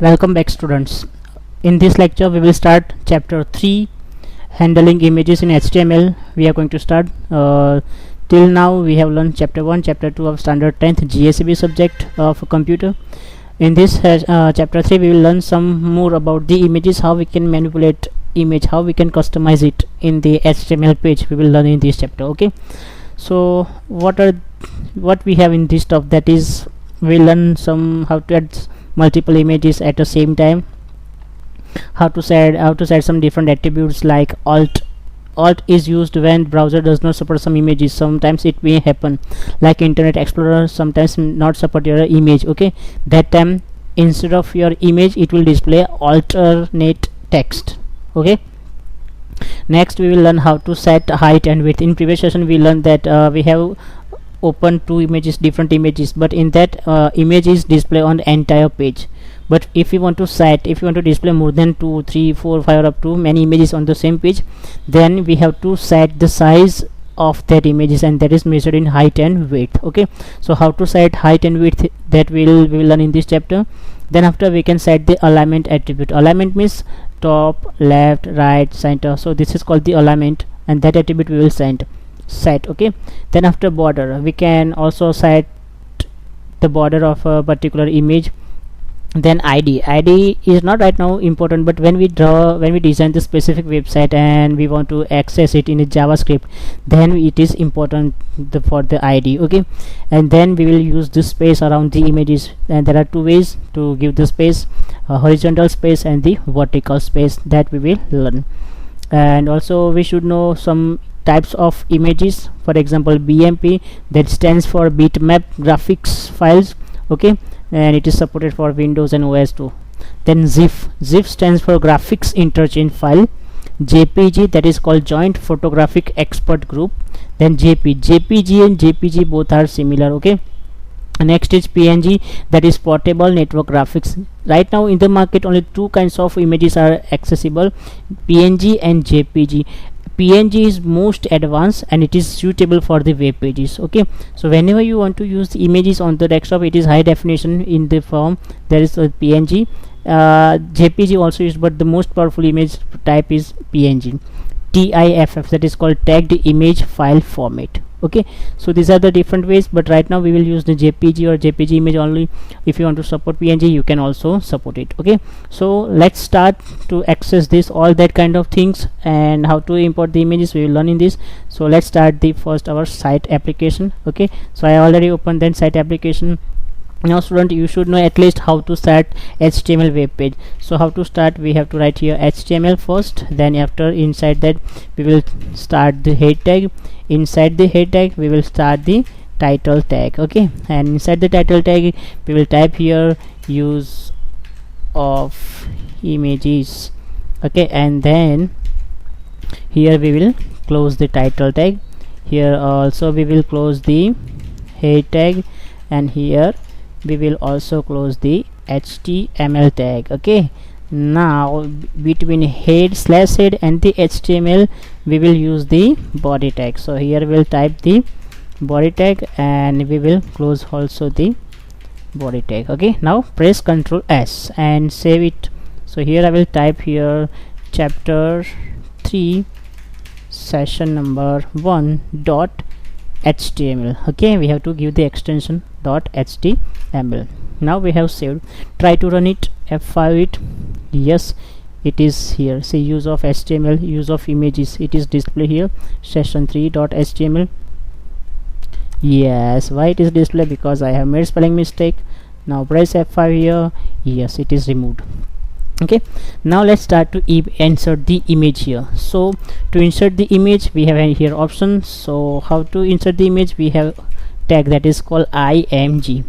Welcome back, students. In this lecture we will start chapter 3, handling images in HTML. We are going to start. Till now we have learned chapter 1, chapter 2 of standard 10th GSEB subject of computer. In this chapter 3 we will learn some more about the images, how we can manipulate image, how we can customize it in the HTML page. We will learn in this chapter. Okay, so what we have in this stuff, that is we learn some how to add multiple images at the same time, how to set some different attributes like alt is used when browser does not support some images. Sometimes it may happen, like Internet Explorer sometimes not support your image. Okay, that time instead of your image it will display alternate text. Okay, next we will learn how to set height and width. In previous session we learned that we have open two images, different images, but in that image is display on the entire page. But if you want to display more than 2, 3, 4, 5 or up to many images on the same page, then we have to set the size of that images, and that is measured in height and width. Okay, so how to set height and width, that we will learn in this chapter. Then after we can set the alignment attribute. Alignment means top, left, right, center. So this is called the alignment, and that attribute we will set. Okay, then after border, we can also set the border of a particular image. Then id is not right now important, but when we design the specific website and we want to access it in a JavaScript, then it is important for the id. Okay, and then we will use the space around the images, and there are two ways to give the space: horizontal space and the vertical space, that we will learn. And also we should know some types of images. For example, BMP, that stands for bitmap graphics files. Okay, and it is supported for Windows and OS too. Then GIF stands for graphics interchange file. JPG, that is called joint photographic expert group. Then JPG and JPG both are similar. Okay, next is PNG, that is portable network graphics. Right now in the market only two kinds of images are accessible, PNG and JPG. PNG is most advanced and it is suitable for the web pages. Okay, so whenever you want to use the images on the desktop, it is high definition in the form, there is a PNG. JPG also used, but the most powerful image type is PNG. TIFF, that is called tagged image file format. Okay, so these are the different ways, but right now we will use the JPG or JPG image only. If you want to support PNG, you can also support it. Okay, so let's start to access this, all that kind of things, and how to import the images we will learn in this. So let's start the first our site application. Okay, so I already opened that site application. Now student, you should know at least how to start HTML web page. So how to start, we have to write here HTML first, then after inside that we will start the head tag. Inside the head tag we will start the title tag. Okay, and inside the title tag we will type here use of images. Okay, and then here we will close the title tag. Here also we will close the head tag, and here we will also close the HTML tag. Okay, now between head/head and the HTML we will use the body tag. So here we will type the body tag, and we will close also the body tag. Okay, now press Ctrl S and save it. So here I will type here chapter 3 session number 1 dot HTML. Okay, we have to give the extension .html. Now we have saved. Try to run it, F5 it. Yes, it is here. Say use of HTML, use of images, it is display here session3.html. yes, why it is display? Because I have made spelling mistake. Now press F5 here. Yes, it is removed. Okay, now let's start to insert the image here. So to insert the image we have here options. So how to insert the image, we have tag that is called img,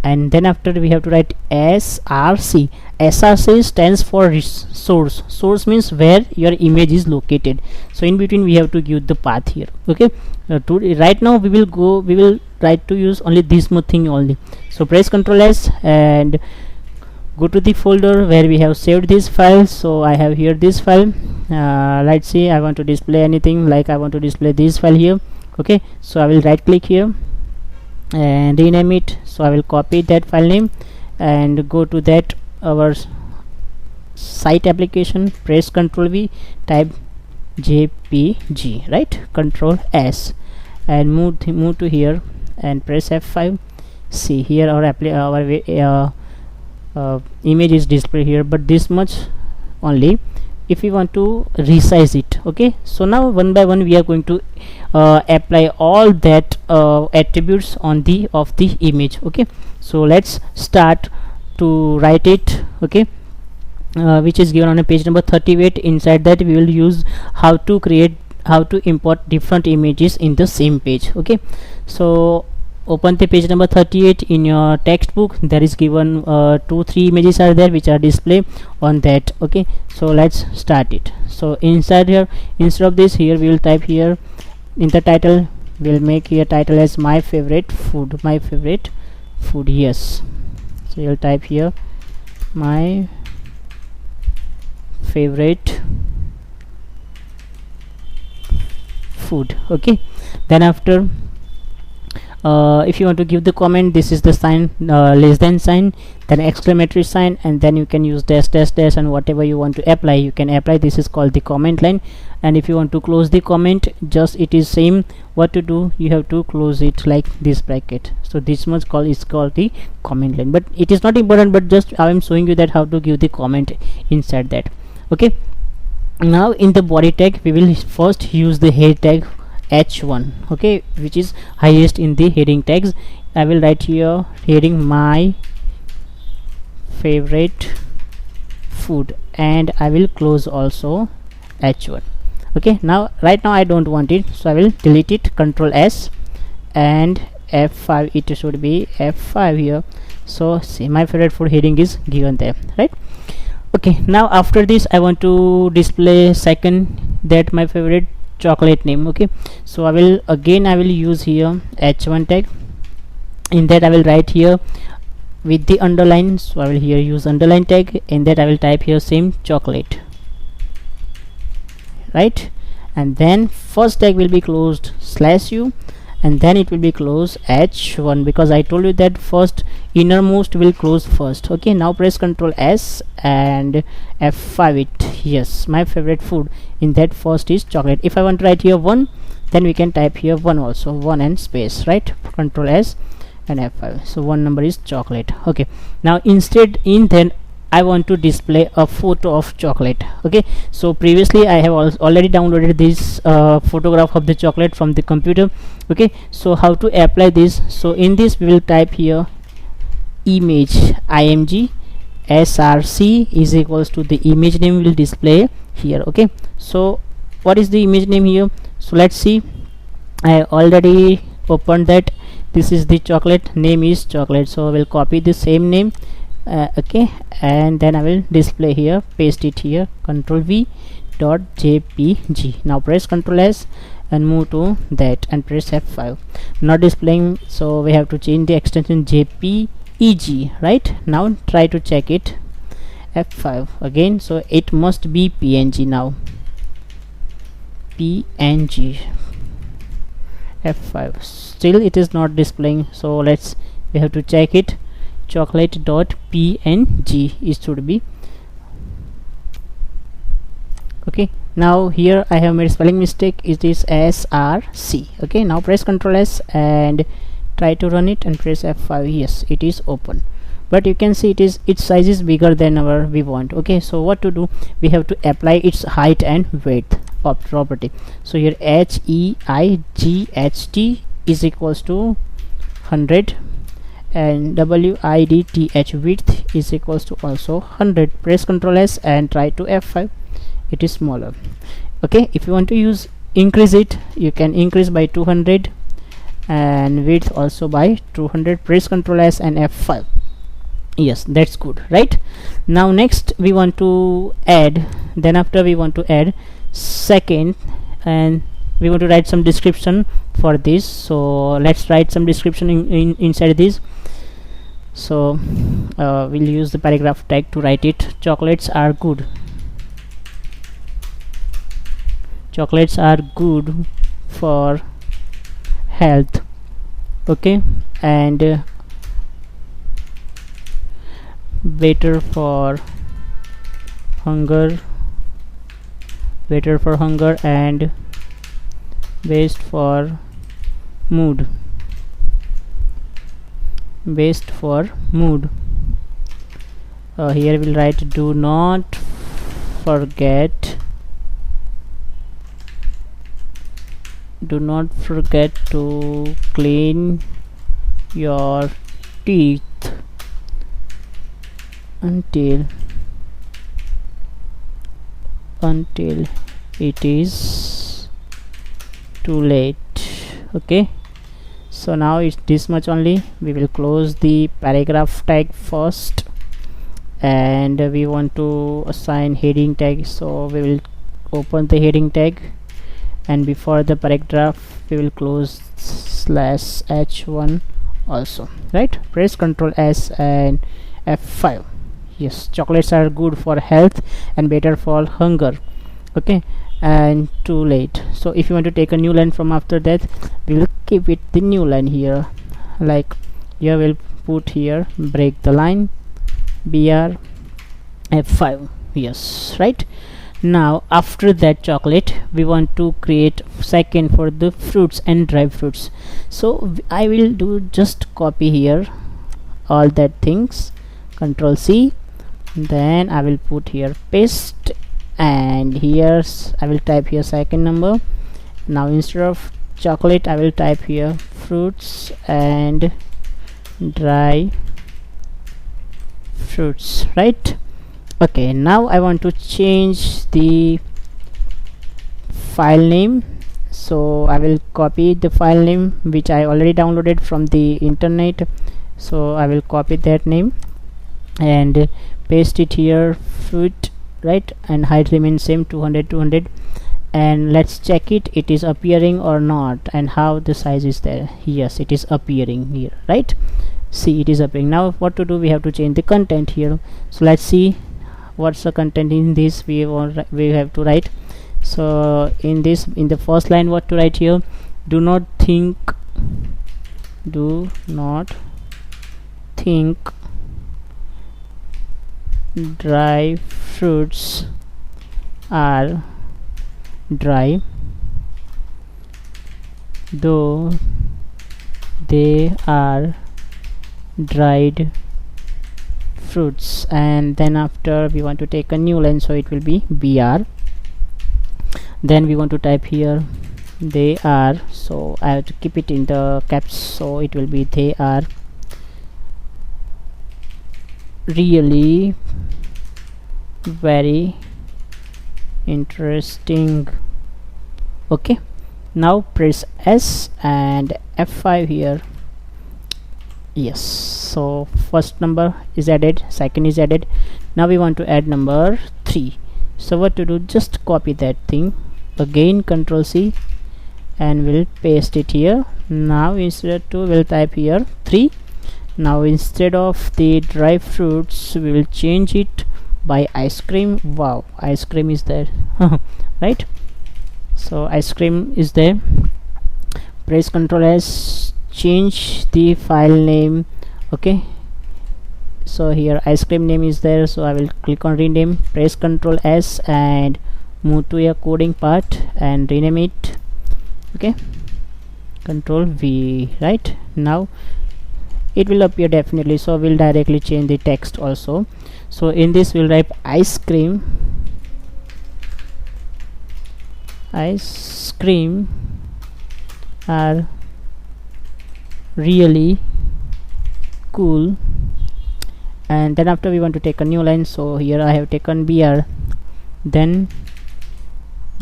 and then after we have to write src. Src stands for source means where your image is located. So in between we have to give the path here. Okay, right now we will try to use only this much thing only. So press Ctrl S and go to the folder where we have saved this file. So I have here this file. Let's see, I want to display anything, like I want to display this file here. Okay, so I will right click here and rename it. So I will copy that file name and go to that our site application, press Ctrl V, type JPG, right? Ctrl S and move to here and press F5. See here our image is displayed here, but this much only if we want to resize it. Okay, so now one by one we are going to apply all that attributes on the of the image. Okay, so let's start to write it. Okay, which is given on a page number 38. Inside that we will use how to import different images in the same page. Okay, so open the page number 38 in your textbook. There is given 2-3 images are there which are displayed on that. Okay, so let's start it. So inside here, instead of this, here we will type here in the title, we'll make here title as my favorite food. Yes, so you'll type here my favorite food. Okay, then after if you want to give the comment, this is the sign, less than sign, then exclamatory sign, and then you can use dash dash dash, and whatever you want to apply you can apply. This is called the comment line. And if you want to close the comment, just it is same. What to do, you have to close it like this bracket. So this much is called the comment line, but it is not important, but just I am showing you that how to give the comment inside that. Okay, now in the body tag we will first use the head tag H1, okay, which is highest in the heading tags. I will write here heading my favorite food, and I will close also H1. Okay, now right now I don't want it, so I will delete it. Ctrl S and F5. It should be F5 here. So see, my favorite food heading is given there, right? Okay, now after this I want to display second that my favorite chocolate name. Okay, so I will use here H1 tag. In that I will write here with the underline, so I will here use underline tag. In that I will type here same chocolate, right? And then first tag will be closed /u, and then it will be closed H1, because I told you that first innermost will close first. Okay, now press Ctrl S and F5 it. Yes, my favorite food, in that first is chocolate. If I want to write here 1, then we can type here 1 also, 1 and space, right? Ctrl S and F5. So 1 number is chocolate. Okay, now instead in then I want to display a photo of chocolate. Okay, so previously I have already downloaded this photograph of the chocolate from the computer. Okay, so how to apply this? So in this we will type here image img src is equals to the image name will display here. Okay, so what is the image name here? So let's see, I already opened that. This is the chocolate, name is chocolate, so I will copy the same name. Okay, and then I will display here, paste it here, Ctrl V dot jpg. Now press Ctrl S and move to that and press F5. Not displaying, so we have to change the extension jpeg, right? Now try to check it, F5 again, so it must be png now, png, F5. Still it is not displaying, so we have to check it. chocolate.png it should be. Okay, now here I have made spelling mistake, it is src. Okay, now press Ctrl S and try to run it and press F5. Yes, it is open, but you can see its size is bigger than our we want. Okay, so what to do, we have to apply its height and width property. So here height is equals to 100 and width width is equals to also 100. Press Ctrl S and try to F5. It is smaller. Okay, if you want to increase it, you can increase by 200 and width also by 200. Press Ctrl S and F5. Yes, that's good, right? Now next we want to add, then after we want to add second, and we want to write some description for this. So let's write some description inside this. So we'll use the paragraph tag to write it. Chocolates are good for health. Okay, and better for hunger, and best for mood, here we'll write do not forget to clean your teeth until it is too late. Okay, so now it's this much only. We will close the paragraph tag first, and we want to assign heading tag, so we will open the heading tag, and before the paragraph we will close /h1 also, right? Press Ctrl S and F5. Yes, chocolates are good for health and better for hunger. Okay, and too late. So if you want to take a new line from after that, we will keep it the new line here, like here we'll put here break the line BR F5. Yes, right. Now after that chocolate, we want to create second for the fruits and dry fruits. So I will do just copy here all that things, Ctrl C, then I will put here paste, and here I will type here second number. Now instead of chocolate I will type here fruits and dry fruits, right? Okay, now I want to change the file name, so I will copy the file name which I already downloaded from the internet. So I will copy that name and paste it here, fruit, right? And height remains same, 200, and let's check it is appearing or not, and how the size is there. Yes, it is appearing here, right? See, it is appearing. Now what to do, we have to change the content here. So let's see what's the content in this. We have to write, so in the first line what to write here, do not think dry fruits are dry, though they are dried fruits. And then after we want to take a new line, so it will be BR, then we want to type here they are, so I have to keep it in the caps, so it will be they are really very interesting. Okay, now press S and F5 here. Yes, so first number is added, second is added. Now we want to add number 3. So what to do, just copy that thing again, Ctrl C, and we'll paste it here. Now instead of 2 we'll type here 3. Now instead of the dry fruits we will change it by ice cream. Wow, ice cream is there. Right, so ice cream is there. Press Ctrl S, change the file name. Okay, so here ice cream name is there, so I will click on rename, press Ctrl S and move to a coding part and rename it. Okay, Ctrl V, right? Now it will appear definitely, so we'll directly change the text also. So in this we'll write ice cream are really cool. And then after we want to take a new line, so here I have taken BR, then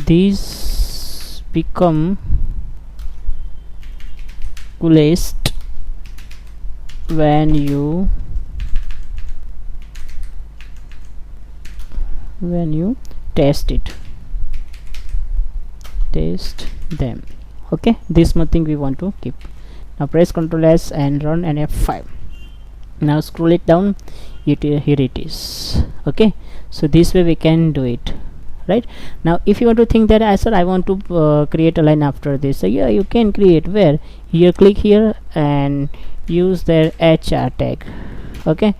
these become coolest when you taste them. Okay, this much thing we want to keep. Now press Ctrl S and run and F5. Now scroll it down, here it is. Okay, so this way we can do it, right? Now if you want to think that I want to create a line after this, so yeah, you can create. Where? Here, click here and use their HR tag. Okay,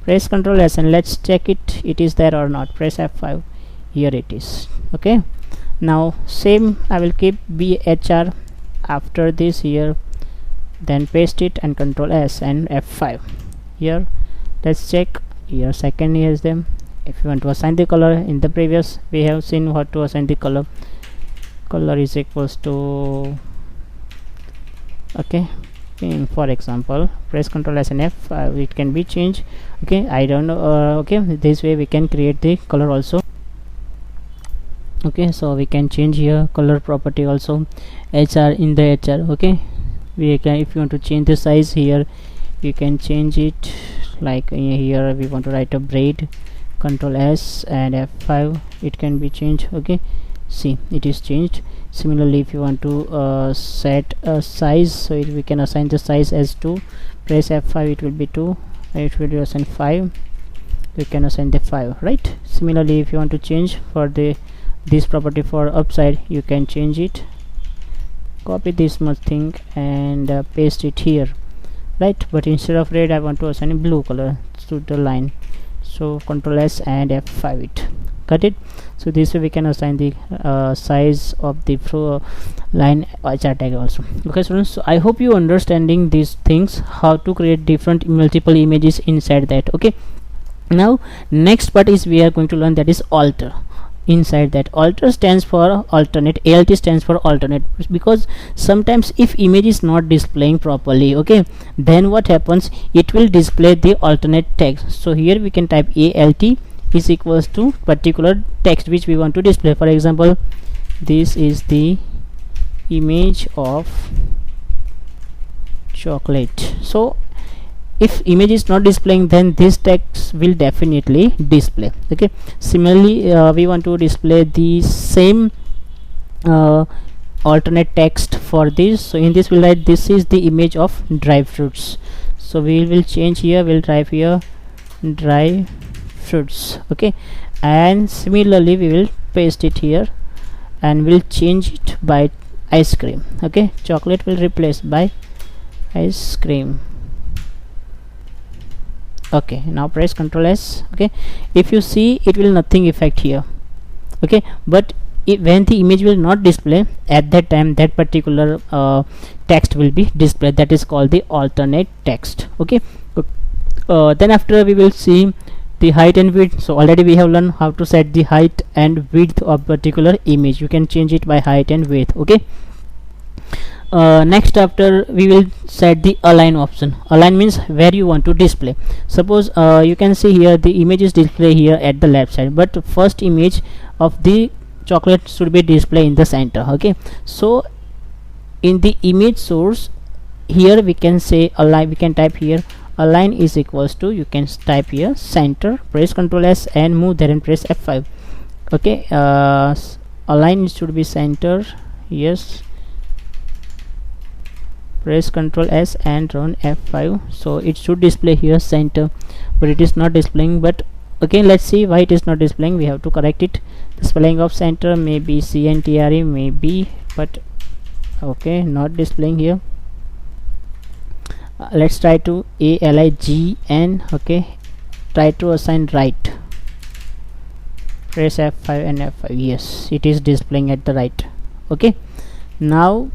Press Ctrl S and let's check it is there or not. Press F5. Here it is. Okay, now same I will keep BHR after this here, then paste it and Ctrl S and F5 here. Let's check here. Second here is them. If you want to assign the color, in the previous we have seen what to assign the color. Color is equals to, okay, for example, press Ctrl S and F5, it can be changed. Okay, I don't know. Okay, this way we can create the color also. Okay, so we can change here color property also, HR in the HR. Okay, we can, if you want to change the size here, you can change it. Like here we want to write a braid, Ctrl S and F5, it can be changed. Okay, see, it is changed. Similarly, if you want to set a size, so we can assign the size as 2. Press F5, it will be 2. It will be assigned 5. You can assign the 5, right? Similarly, if you want to change for this property for upside, you can change it. Copy this much thing and paste it here, right? But instead of red, I want to assign a blue color to the line. So Ctrl S and F5 it. Got it? So this way we can assign the size of the line HR tag also. Okay students, so I hope you understanding these things, how to create different multiple images inside that. Okay, now next part is we are going to learn, that is alter. Inside that, alter stands for alternate, ALT stands for alternate, because sometimes if image is not displaying properly, okay, then what happens, it will display the alternate text. So here we can type ALT is equals to particular text which we want to display. For example, this is the image of chocolate. So if image is not displaying, then this text will definitely display. Okay, similarly we want to display the same alternate text for this. So in this we'll write, this is the image of dry fruits. So we will change here, we'll type here dry fruits. Okay, and similarly we will paste it here and we'll change it by ice cream. Okay, chocolate will replace by ice cream. Okay, now press Ctrl S. Okay, if you see, it will nothing effect here. Okay, but when the image will not display, at that time that particular text will be displayed. That is called the alternate text. Okay, then after we will see the height and width. So already we have learned how to set the height and width of particular image. You can change it by height and width. Okay, next after we will set the align option. Align means where you want to display. Suppose you can see here the image is display here at the left side, but first image of the chocolate should be displayed in the center. Okay, so in the image source here we can say align, we can type here align is equals to, you can type here center, press Ctrl S and move there and press F5. Okay, align should be center. Yes, press Ctrl S and run F5. So it should display here center, but it is not displaying. But again, let's see why it is not displaying. We have to correct it. The spelling of center may be CNTRE, maybe, but okay, not displaying here. Let's try to ALIGN. Okay, try to assign right. Press F5 and F5. Yes, it is displaying at the right. Okay, now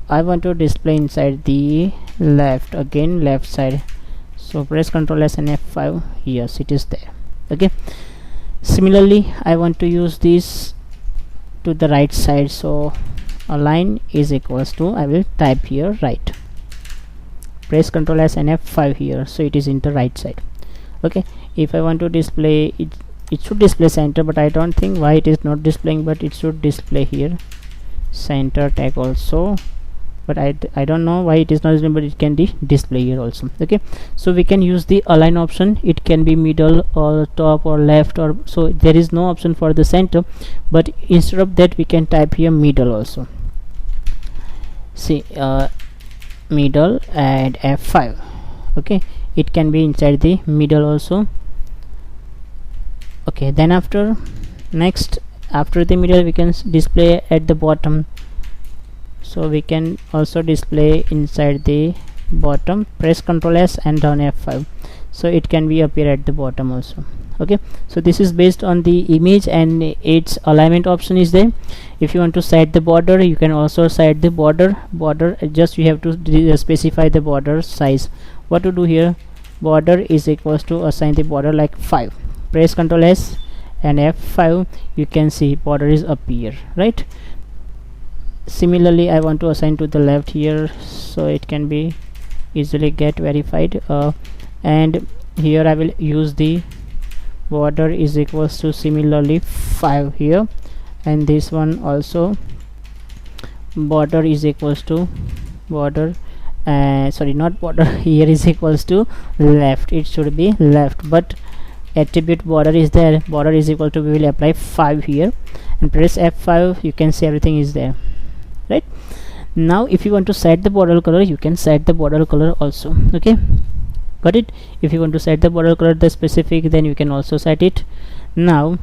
I want to display inside the left, again left side. So press Ctrl S and F5. Yes, it is there. Okay, similarly I want to use this to the right side. So align is equals to, I will type here right, press Ctrl S and F5 here. So it is in the right side. Okay, if I want to display it, it should display center, but I don't think why it is not displaying, but it should display here center tag also. But I don't know why it is not displaying, but it can display here also. Okay, so we can use the align option. It can be middle or top or left, or so there is no option for the center, but instead of that we can type here middle also. See, middle and F5. Okay, it can be inside the middle also. Okay, then after next after the middle we can display at the bottom. So we can also display inside the bottom. Press Ctrl S and down F5. so it can be appear at the bottom also. Okay, so this is based on the image and its alignment option is there. If you want to set the border, you can also set the border. Just you have to specify the border size. What to do here, border is equals to assign the border like 5. Press Ctrl S and F5, you can see border is appear, right? Similarly, I want to assign to the left here, so it can be easily get verified, and here I will use the border is equals to similarly 5 here, and this one also border is equals to border, sorry, not border here is equals to left, it should be left, but attribute border is there, border is equal to, we will apply 5 here and press F5, you can see everything is there, right? Now if you want to set the border color, you can set the border color also. Okay, got it? If you want to set the border color the specific, then you can also set it. Now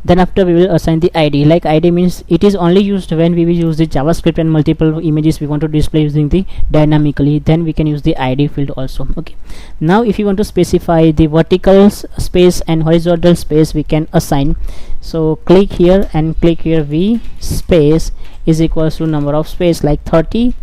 then after we will assign the ID. Like ID means it is only used when we will use the JavaScript and multiple images we want to display using the dynamically, then we can use the ID field also. Okay, now if you want to specify the vertical space and horizontal space, we can assign. So click here and click here, v space is equals to number of space like 30.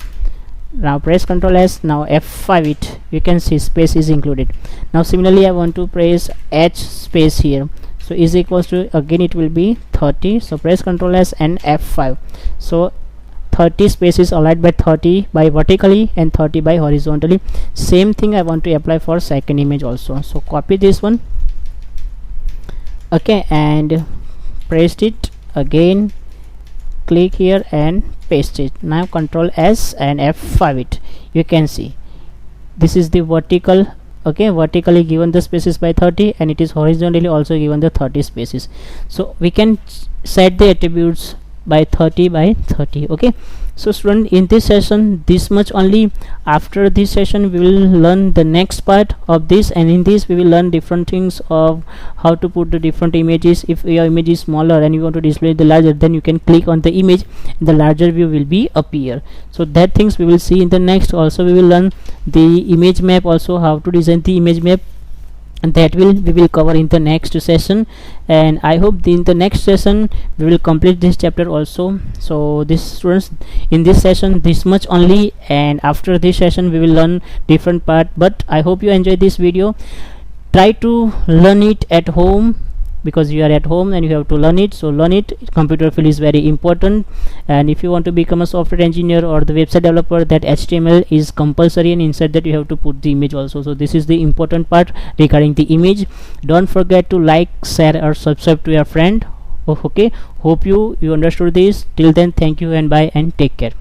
Now press Ctrl S, now F5 it, you can see space is included. Now similarly I want to press H space here, so is equals to, again it will be 30, so press Ctrl S and F5, so 30 space is aligned by 30 by vertically and 30 by horizontally. Same thing I want to apply for second image also, so copy this one, okay, and paste it again, click here and paste it. Now Ctrl S and F5 it, you can see this is the vertical. Okay, vertically given the spaces by 30 and it is horizontally also given the 30 spaces, so we can set the attributes by 30 by 30. Okay, so student, in this session this much only. After this session we will learn the next part of this, and in this we will learn different things of how to put the different images. If your image is smaller and you want to display the larger, then you can click on the image, the larger view will be appear. So that things we will see in the next. Also we will learn the image map, also how to design the image map, and that we will cover in the next session. And I hope in the next session we will complete this chapter also. So this students, in this session this much only, and after this session we will learn different part. But I hope you enjoy this video. Try to learn it at home, because you are at home and you have to learn it, so learn it. Computer field is very important, and if you want to become a software engineer or the website developer, that HTML is compulsory, and inside that you have to put the image also. So this is the important part regarding the image. Don't forget to like, share or subscribe to your friend. Okay, hope you understood this. Till then, thank you and bye and take care.